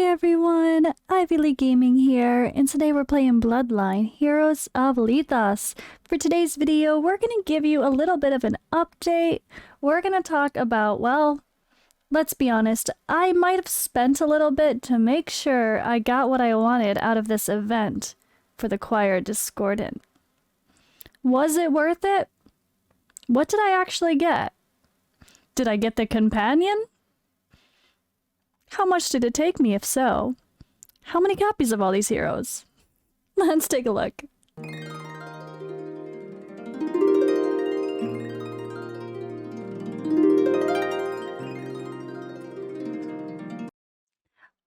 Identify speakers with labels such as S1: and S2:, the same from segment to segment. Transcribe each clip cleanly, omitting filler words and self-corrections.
S1: everyone, Ivy League Gaming here, and today we're playing Bloodline, Heroes of Lithas. For today's video, we're going to give you a little bit of an update. We're going to talk about, well, let's be honest, I might have spent a little bit to make sure I got what I wanted out of this event for the Choir Discordant. Was it worth it? What did I actually get? Did I get the companion? How much did it take me, if so? How many copies of all these heroes? Let's take a look.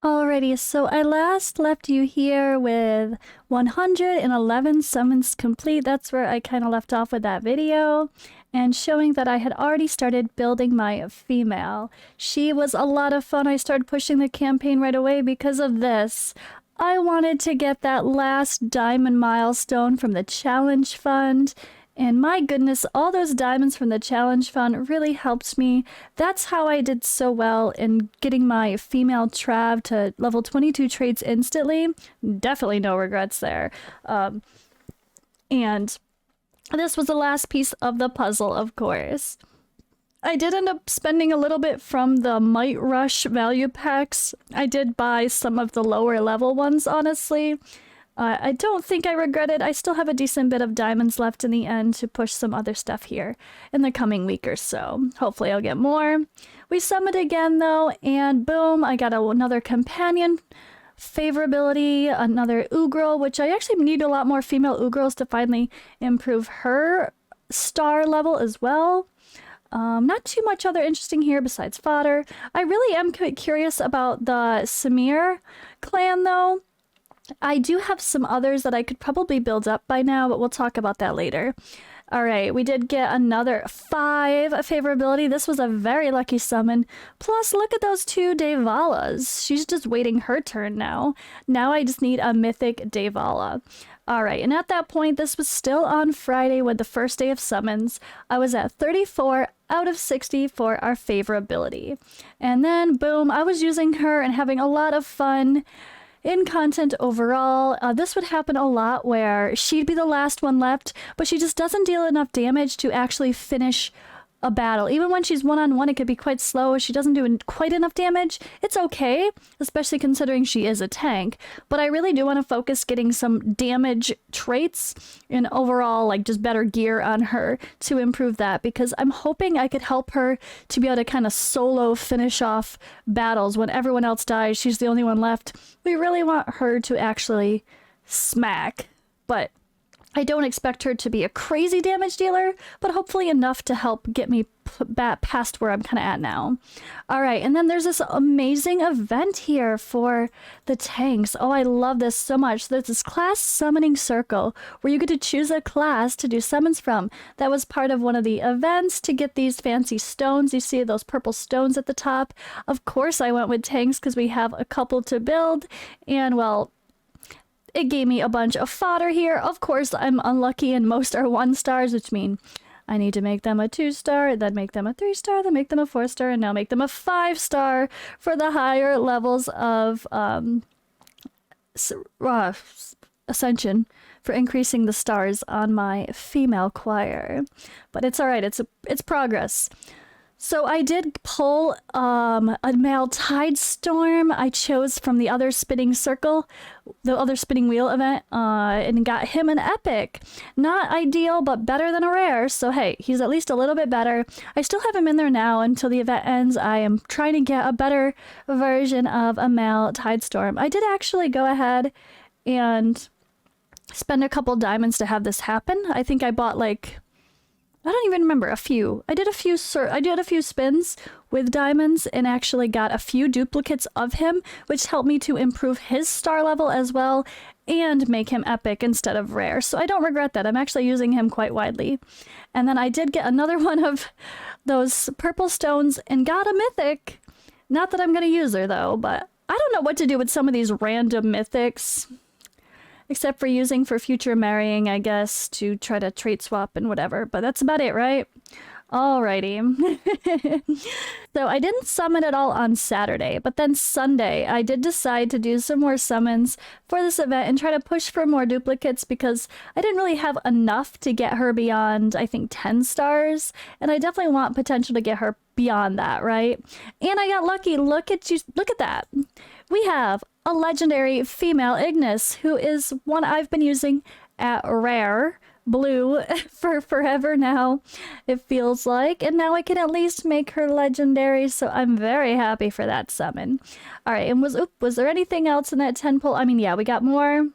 S1: Alrighty, so I last left you here with 111 summons complete. That's where I kind of left off with that video. And showing that I had already started building my female. She was a lot of fun. I started pushing the campaign right away because of this. I wanted to get that last diamond milestone from the challenge fund. And my goodness, all those diamonds from the challenge fund really helped me. That's how I did so well in getting my female Trav to level 22 traits instantly. Definitely no regrets there. And this was the last piece of the puzzle, of course. I did end up spending a little bit from the Might Rush value packs. I did buy some of the lower level ones, honestly. I don't think I regret it. I still have a decent bit of diamonds left in the end to push some other stuff here in the coming week or so. Hopefully I'll get more. We summoned again though, and boom, I got another companion favorability, another Ugrel, which I actually need a lot more female Ugrels to finally improve her star level as well. Not too much other interesting here besides fodder. I really am curious about the Samir clan though. I do have some others that I could probably build up by now, but we'll talk about that later. Alright, we did get another 5 favorability. This was a very lucky summon. Plus, look at those 2 Devalas. She's just waiting her turn now. Now I just need a mythic Devala. Alright, and at that point, this was still on Friday with the first day of summons. I was at 34 out of 60 for our favorability. And then, boom, I was using her and having a lot of fun in content overall. This would happen a lot where she'd be the last one left, but she just doesn't deal enough damage to actually finish a battle. Even when she's one-on-one, it could be quite slow. She doesn't do quite enough damage. It's okay, especially considering she is a tank, but I really do want to focus getting some damage traits and overall, like, just better gear on her to improve that, because I'm hoping I could help her to be able to kind of solo finish off battles when everyone else dies. She's the only one left. We really want her to actually smack, but I don't expect her to be a crazy damage dealer, but hopefully enough to help get me back past where I'm kind of at now. Alright, and then there's this amazing event here for the tanks. Oh, I love this so much. There's this class summoning circle where you get to choose a class to do summons from. That was part of one of the events to get these fancy stones. You see those purple stones at the top. Of course I went with tanks because we have a couple to build, and well, it gave me a bunch of fodder here. Of course, I'm unlucky and most are 1 stars, which mean I need to make them a 2-star, then make them a 3-star, then make them a 4-star, and now make them a 5-star for the higher levels of Ascension, for increasing the stars on my female choir. But it's alright, it's progress. So I did pull a male Tide Storm. I chose from the other spinning circle, the other spinning wheel event, and got him an epic. Not ideal, but better than a rare. So hey, he's at least a little bit better. I still have him in there now until the event ends. I am trying to get a better version of a male Tide Storm. I did actually go ahead and spend a couple diamonds to have this happen. I think I bought like, I don't even remember, a few. I did a few spins with diamonds and actually got a few duplicates of him, which helped me to improve his star level as well and make him epic instead of rare. So I don't regret that. I'm actually using him quite widely. And then I did get another one of those purple stones and got a mythic. Not that I'm going to use her though, but I don't know what to do with some of these random mythics. Except for using for future marrying, I guess, to try to trait swap and whatever. But that's about it, right? Alrighty. So I didn't summon at all on Saturday, but then Sunday I did decide to do some more summons for this event and try to push for more duplicates because I didn't really have enough to get her beyond, I think, 10 stars. And I definitely want potential to get her beyond that, right? And I got lucky. Look at you. Look at that. We have a legendary female Ignis, who is one I've been using at rare blue for forever now, it feels like, and now I can at least make her legendary, so I'm very happy for that summon. All right, and was there anything else in that 10 pull? I mean, yeah, we got more.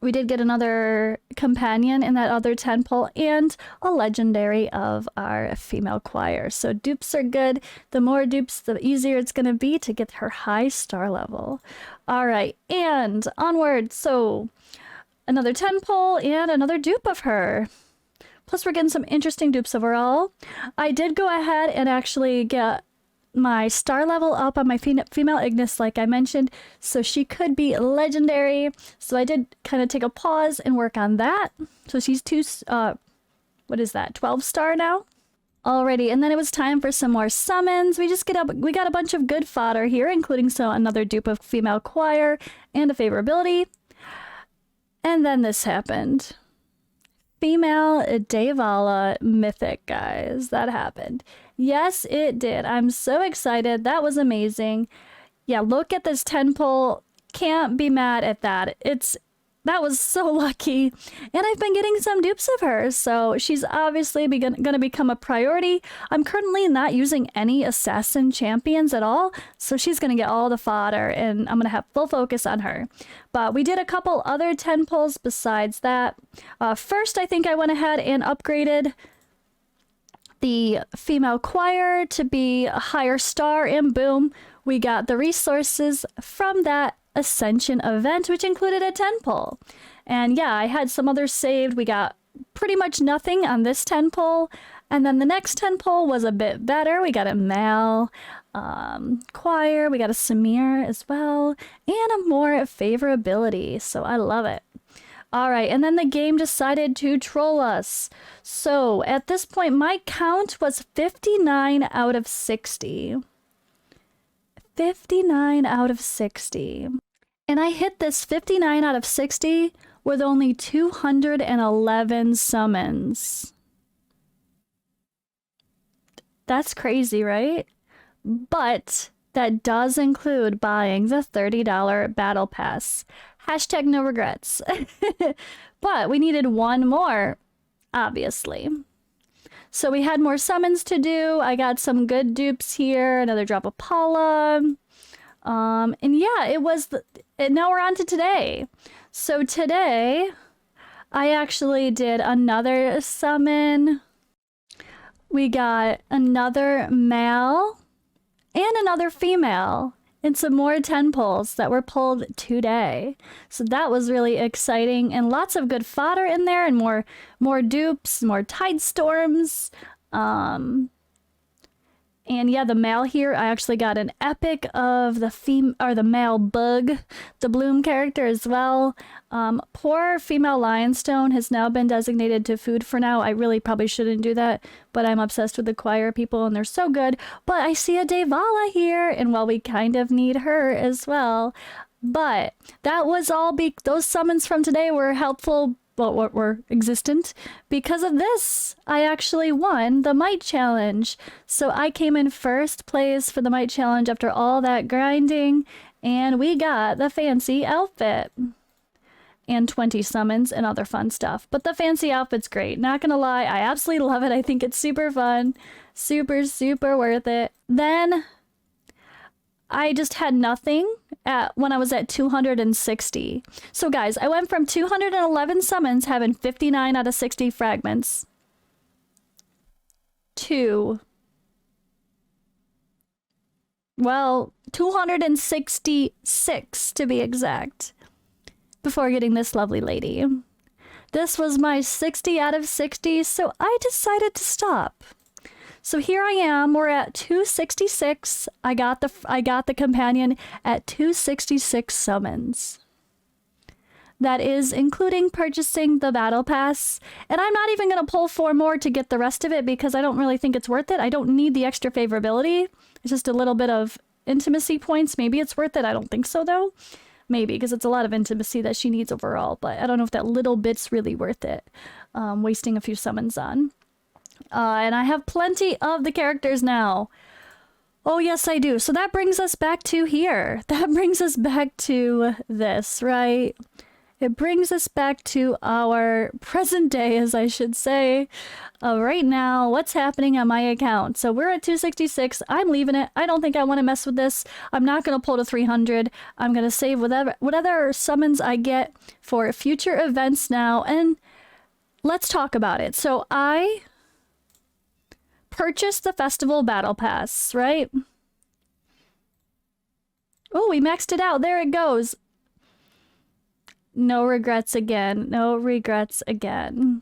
S1: We did get another companion in that other 10 pull and a legendary of our female choir. So dupes are good. The more dupes, the easier it's going to be to get her high star level. All right, and onward. So another 10 pull and another dupe of her. Plus we're getting some interesting dupes overall. I did go ahead and actually get my star level up on my female Ignis, like I mentioned, so she could be legendary. So I did kind of take a pause and work on that. So she's what is that, 12 star now? Alrighty, and then it was time for some more summons. We got a bunch of good fodder here, including another dupe of female choir and a favorability. And then this happened. Female Devala mythic, guys. That happened. Yes, it did. I'm so excited. That was amazing. Yeah, look at this 10 pull. Can't be mad at that. That was so lucky. And I've been getting some dupes of her, so she's obviously going to become a priority. I'm currently not using any assassin champions at all, so she's going to get all the fodder, and I'm going to have full focus on her. But we did a couple other 10 pulls besides that. First, I think I went ahead and upgraded the female choir to be a higher star, and boom, we got the resources from that Ascension event, which included a 10 pull. And yeah, I had some others saved. We got pretty much nothing on this 10 pull, and then the next 10 pull was a bit better. We got a Mal choir, we got a Samir as well, and a more favorability, so I love it. All right, and then the game decided to troll us. So at this point, my count was 59 out of 60. 59 out of 60. And I hit this 59 out of 60 with only 211 summons. That's crazy, right? But that does include buying the $30 battle pass. Hashtag no regrets. But we needed one more, obviously. So we had more summons to do. I got some good dupes here. Another drop of Paula. And yeah, now we're on to today. So today, I actually did another summon. We got another male and another female, and some more 10 pulls that were pulled today. So that was really exciting, and lots of good fodder in there, and more dupes, more tide storms. And yeah, the male here, I actually got an epic of the male bug, the bloom character as well. Poor female lionstone has now been designated to food for now. I really probably shouldn't do that, but I'm obsessed with the choir people and they're so good. But I see a Devala here, and well, we kind of need her as well. But that was all, those summons from today were helpful, well, what were existent because of this. I actually won the Might Challenge. So I came in first place for the Might Challenge after all that grinding, and we got the fancy outfit and 20 summons and other fun stuff. But the fancy outfit's great. Not gonna lie, I absolutely love it. I think it's super fun. Super, super worth it. Then I just had nothing when I was at 260. So guys, I went from 211 summons having 59 out of 60 fragments to, well, 266 to be exact, before getting this lovely lady. This was my 60 out of 60, so I decided to stop. So here I am, we're at 266. I got the companion at 266 summons. That is including purchasing the battle pass. And I'm not even going to pull 4 more to get the rest of it because I don't really think it's worth it. I don't need the extra favorability. It's just a little bit of intimacy points. Maybe it's worth it. I don't think so though. Maybe, because it's a lot of intimacy that she needs overall. But I don't know if that little bit's really worth it. Wasting a few summons on. And I have plenty of the characters now. Oh, yes, I do. So that brings us back to here. That brings us back to this, right? It brings us back to our present day, as I should say. Right now, what's happening on my account? So we're at 266. I'm leaving it. I don't think I want to mess with this. I'm not going to pull to 300. I'm going to save whatever summons I get for future events now. And let's talk about it. So I purchased the Festival Battle Pass, right? Oh, we maxed it out. There it goes. No regrets again. No regrets again.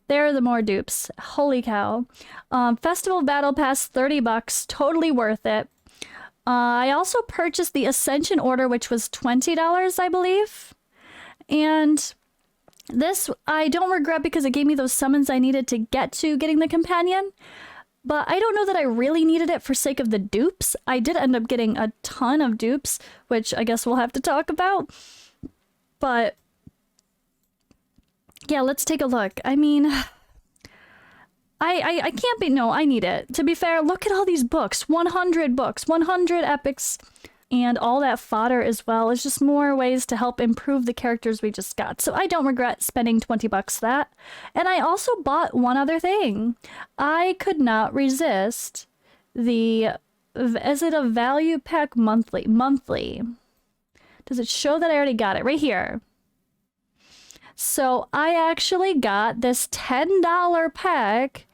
S1: There are the more dupes. Holy cow. Festival Battle Pass, $30. Totally worth it. I also purchased the Ascension Order, which was $20, I believe. And this I don't regret because it gave me those summons I needed to get to getting the companion. But I don't know that I really needed it for sake of the dupes. I did end up getting a ton of dupes, which I guess we'll have to talk about. But yeah, let's take a look. I mean, I can't be, no, I need it. To be fair, look at all these books, 100 books, 100 epics, and all that fodder as well. It's just more ways to help improve the characters we just got. So I don't regret spending $20 that. And I also bought one other thing. I could not resist the, is it a value pack monthly? Monthly. Does it show that I already got it? Right here. So I actually got this $10 pack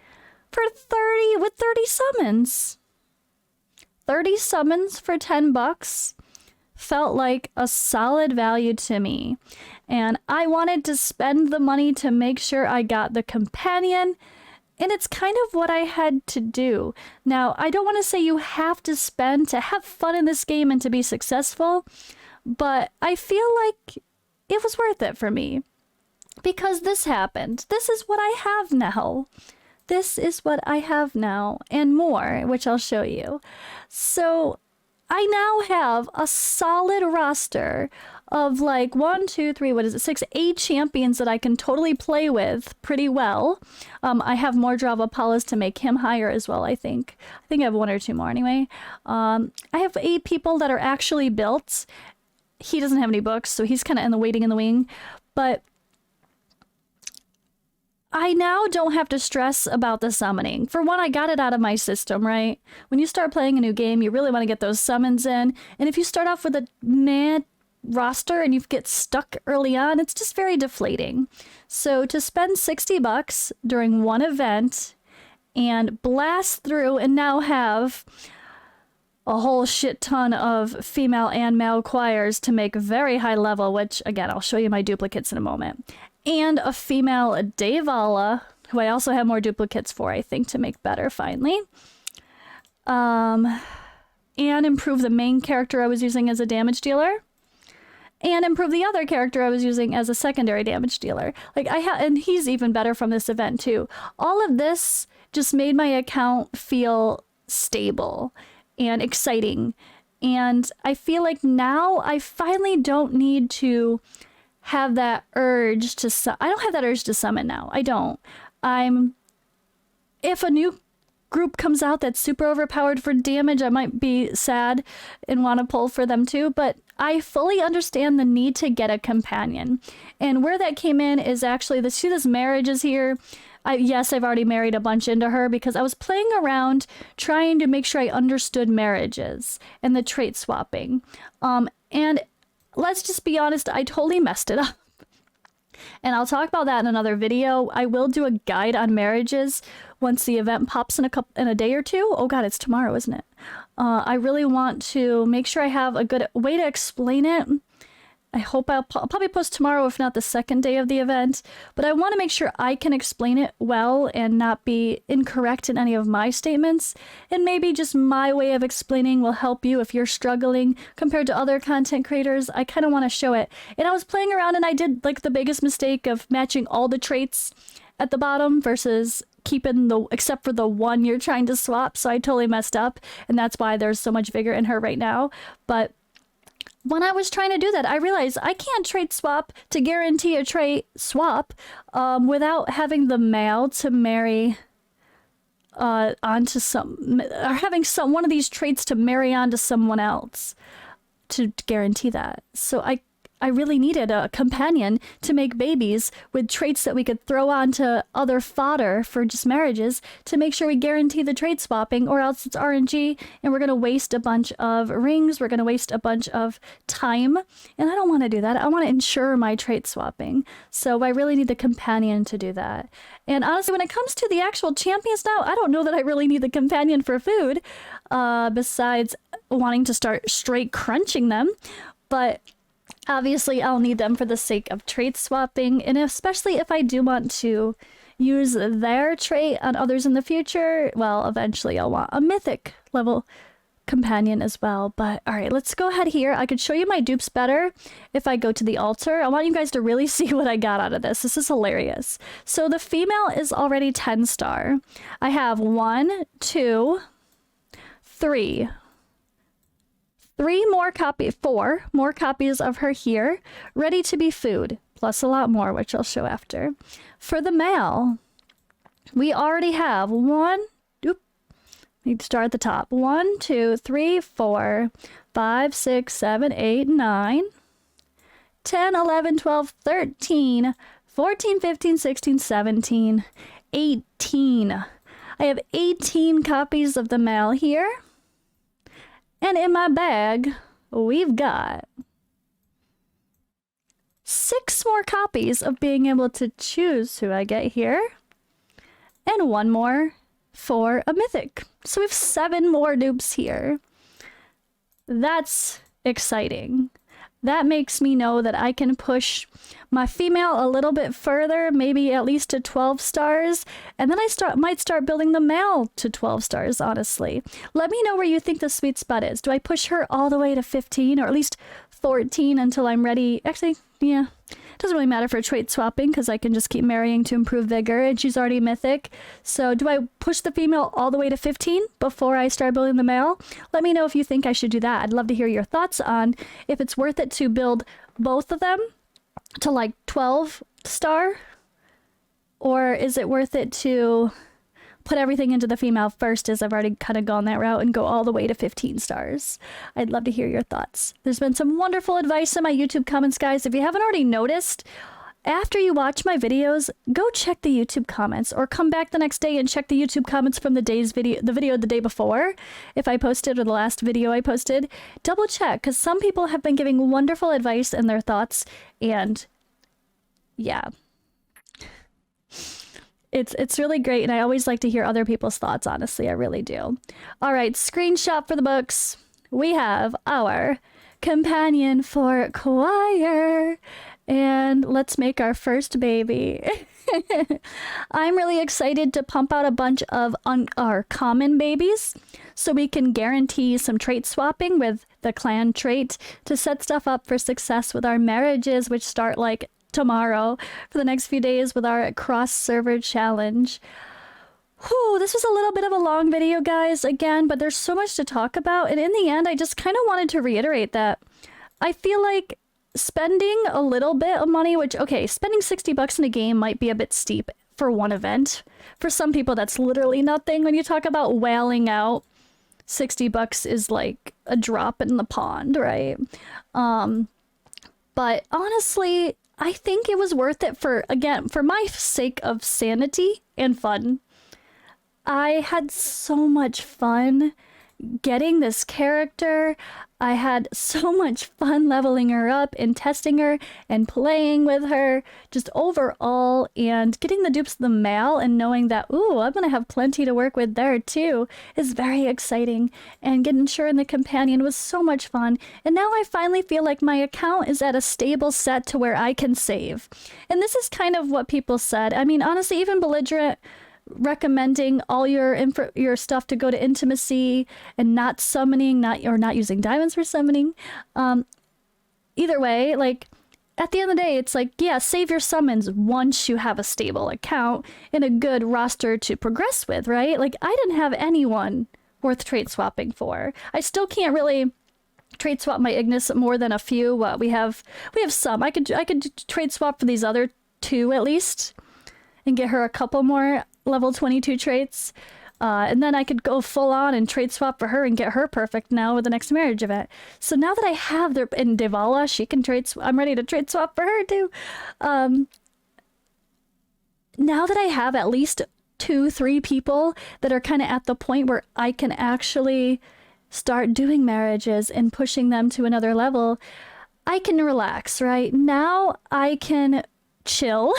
S1: for 30 summons. 30 summons for $10 felt like a solid value to me. And I wanted to spend the money to make sure I got the companion. And it's kind of what I had to do. Now, I don't want to say you have to spend to have fun in this game and to be successful. But I feel like it was worth it for me. Because this happened. This is what I have now. This is what I have now. And more, which I'll show you. So I now have a solid roster of like 6, 8 champions that I can totally play with pretty well. I have more Drava Palas to make him higher as well, I think. I think I have 1 or 2 more anyway. I have 8 people that are actually built. He doesn't have any books, so he's kind of in the waiting in the wing. But I now don't have to stress about the summoning. For one, I got it out of my system, right? When you start playing a new game, you really want to get those summons in. And if you start off with a mad roster and you get stuck early on, it's just very deflating. So to spend $60 during one event and blast through and now have a whole shit ton of female and male choirs to make very high level, which again, I'll show you my duplicates in a moment. And a female Devala, who I also have more duplicates for, I think, to make better finally. And improve the main character I was using as a damage dealer. And improve the other character I was using as a secondary damage dealer. Like and he's even better from this event too. All of this just made my account feel stable and exciting. And I feel like now I finally don't need to have that urge to I don't have that urge to summon now. I don't. If a new group comes out that's super overpowered for damage, I might be sad and want to pull for them too, but I fully understand the need to get a companion. And where that came in is actually see this marriage is here. Yes, I've already married a bunch into her because I was playing around trying to make sure I understood marriages and the trait swapping. And let's just be honest, I totally messed it up. And I'll talk about that in another video. I will do a guide on marriages once the event pops in a day or two. Oh god, it's tomorrow, isn't it? I really want to make sure I have a good way to explain it I hope I'll probably post tomorrow, if not the second day of the event. But I want to make sure I can explain it well and not be incorrect in any of my statements. And maybe just my way of explaining will help you if you're struggling compared to other content creators. I kind of want to show it. And I was playing around and I did like the biggest mistake of matching all the traits at the bottom versus keeping except for the one you're trying to swap. So I totally messed up. And that's why there's so much vigor in her right now. But when I was trying to do that, I realized I can't trait swap to guarantee a trait swap without having the male to marry onto or having one of these traits to marry onto someone else to guarantee that. So I really needed a companion to make babies with traits that we could throw onto other fodder for just marriages to make sure we guarantee the trait swapping, or else it's RNG and we're going to waste a bunch of rings. We're going to waste a bunch of time. And I don't want to do that. I want to ensure my trait swapping. So I really need the companion to do that. And honestly, when it comes to the actual champions now, I don't know that I really need the companion for food, besides wanting to start straight crunching them. But obviously, I'll need them for the sake of trait swapping, and especially if I do want to use their trait on others in the future, well, eventually I'll want a mythic level companion as well. But all right, let's go ahead here. I could show you my dupes better if I go to the altar. I want you guys to really see what I got out of this. This is hilarious. So the female is already 10 star. I have 1, 2, 3. 4 more copies of her here, ready to be food, plus a lot more, which I'll show after. For the male, we already have need to start at the top. 1, 2, 3, 4, 5, 6, 7, 8, 9, 10, 11, 12, 13, 14, 15, 16, 17, 18. I have 18 copies of the male here. And in my bag, we've got 6 more copies of being able to choose who I get here. And 1 more for a mythic. So we have 7 more dupes here. That's exciting. That makes me know that I can push my female a little bit further, maybe at least to 12 stars. And then I might start building the male to 12 stars, honestly. Let me know where you think the sweet spot is. Do I push her all the way to 15 or at least 14 until I'm ready? Actually, yeah. It doesn't really matter for trait swapping because I can just keep marrying to improve vigor and she's already mythic. So do I push the female all the way to 15 before I start building the male? Let me know if you think I should do that. I'd love to hear your thoughts on if it's worth it to build both of them to like 12 star, or is it worth it to put everything into the female first, as I've already kind of gone that route, and go all the way to 15 stars. I'd love to hear your thoughts. There's been some wonderful advice in my YouTube comments, guys. If you haven't already noticed, after you watch my videos, go check the YouTube comments, or come back the next day and check the YouTube comments from the video the day before, if I posted, or the last video I posted. Double check, because some people have been giving wonderful advice and their thoughts, and yeah. It's really great, and I always like to hear other people's thoughts, honestly. I really do. All right, screenshot for the books. We have our companion for choir, and let's make our first baby. I'm really excited to pump out a bunch of our common babies so we can guarantee some trait swapping with the clan trait to set stuff up for success with our marriages, which start like tomorrow for the next few days with our cross-server challenge. Whew, this was a little bit of a long video, guys, again, but there's so much to talk about, and in the end, I just kind of wanted to reiterate that I feel like spending a little bit of money, which, okay, spending $60 in a game might be a bit steep for one event. For some people, that's literally nothing. When you talk about whaling out, $60 is like a drop in the pond, right? But honestly, I think it was worth it for my sake of sanity and fun. I had so much fun getting this character. I had so much fun leveling her up and testing her and playing with her just overall, and getting the dupes of the male and knowing that, ooh, I'm going to have plenty to work with there too is very exciting. And getting sure in the companion was so much fun. And now I finally feel like my account is at a stable set to where I can save. And this is kind of what people said. I mean, honestly, even Belligerent recommending all your stuff to go to intimacy and not summoning, not using diamonds for summoning. Either way, like, at the end of the day, it's like, yeah, save your summons once you have a stable account and a good roster to progress with, right? Like, I didn't have anyone worth trade swapping for. I still can't really trade swap my Ignis more than a few. We have some. I could trade swap for these other two at least and get her a couple more level 22 traits. And then I could go full on and trade swap for her and get her perfect now with the next marriage event. So now that I have their, and Devala, she can I'm ready to trade swap for her too. Now that I have at least 2-3 people that are kind of at the point where I can actually start doing marriages and pushing them to another level, I can relax, right? Now I can chill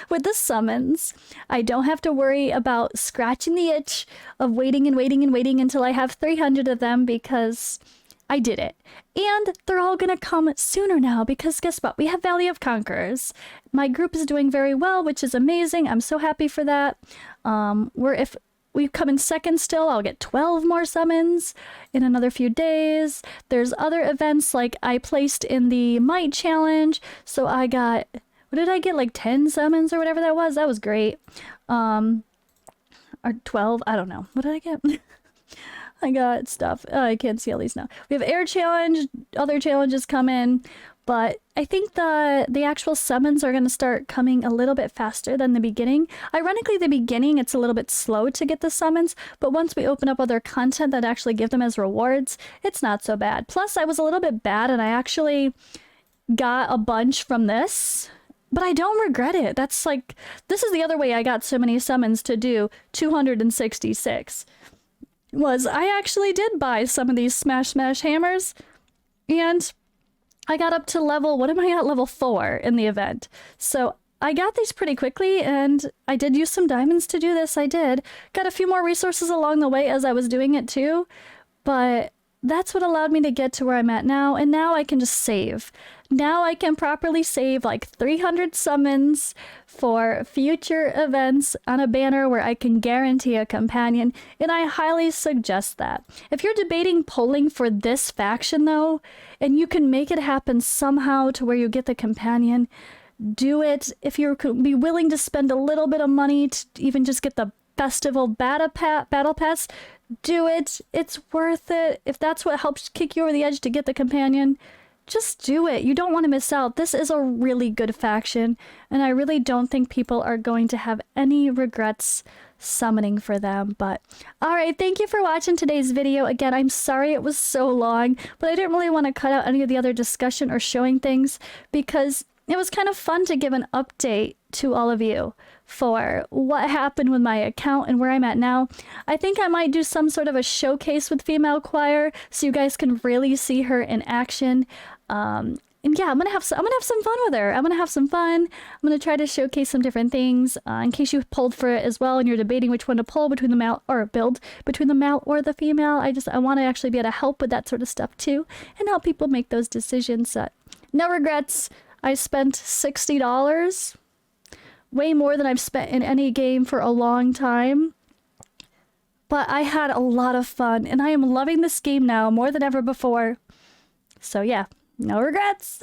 S1: with the summons. I don't have to worry about scratching the itch of waiting and waiting and waiting until I have 300 of them, because I did it. And they're all gonna come sooner now, because guess what? We have Valley of Conquerors. My group is doing very well, which is amazing. I'm so happy for that. If we come in second still, I'll get 12 more summons in another few days. There's other events, like I placed in the Might Challenge, so I got, what did I get, like 10 summons or whatever that was? That was great. Or 12, I don't know. What did I get? I got stuff. I can't see all these now. We have Air Challenge, other challenges come in, but I think the actual summons are going to start coming a little bit faster than the beginning. Ironically, the beginning, it's a little bit slow to get the summons, but once we open up other content that actually give them as rewards, it's not so bad. Plus, I was a little bit bad, and I actually got a bunch from this, but I don't regret it. That's like, this is the other way I got so many summons to do 266. Was I actually did buy some of these smash hammers, and I got up to level, what am I at, level 4 in the event. So I got these pretty quickly, and I did use some diamonds to do this. I did. Got a few more resources along the way as I was doing it too, but that's what allowed me to get to where I'm at now, and now I can just save. Now I can properly save like 300 summons for future events on a banner where I can guarantee a companion, and I highly suggest that. If you're debating polling for this faction though, and you can make it happen somehow to where you get the companion, do it. If you could be willing to spend a little bit of money to even just get the festival battle pass, do it. It's worth it. If that's what helps kick you over the edge to get the companion, just do it. You don't want to miss out. This is a really good faction, and I really don't think people are going to have any regrets summoning for them. But alright, thank you for watching today's video. Again, I'm sorry it was so long, but I didn't really want to cut out any of the other discussion or showing things, because it was kind of fun to give an update to all of you for what happened with my account and where I'm at now. I think I might do some sort of a showcase with Female Choir so you guys can really see her in action. And yeah, I'm gonna have some fun with her. I'm gonna have some fun. I'm gonna try to showcase some different things in case you pulled for it as well and you're debating which one to pull between the male or build between the male or the female. I want to actually be able to help with that sort of stuff too and help people make those decisions. No regrets. I spent $60, way more than I've spent in any game for a long time. But I had a lot of fun, and I am loving this game now more than ever before. So yeah, no regrets.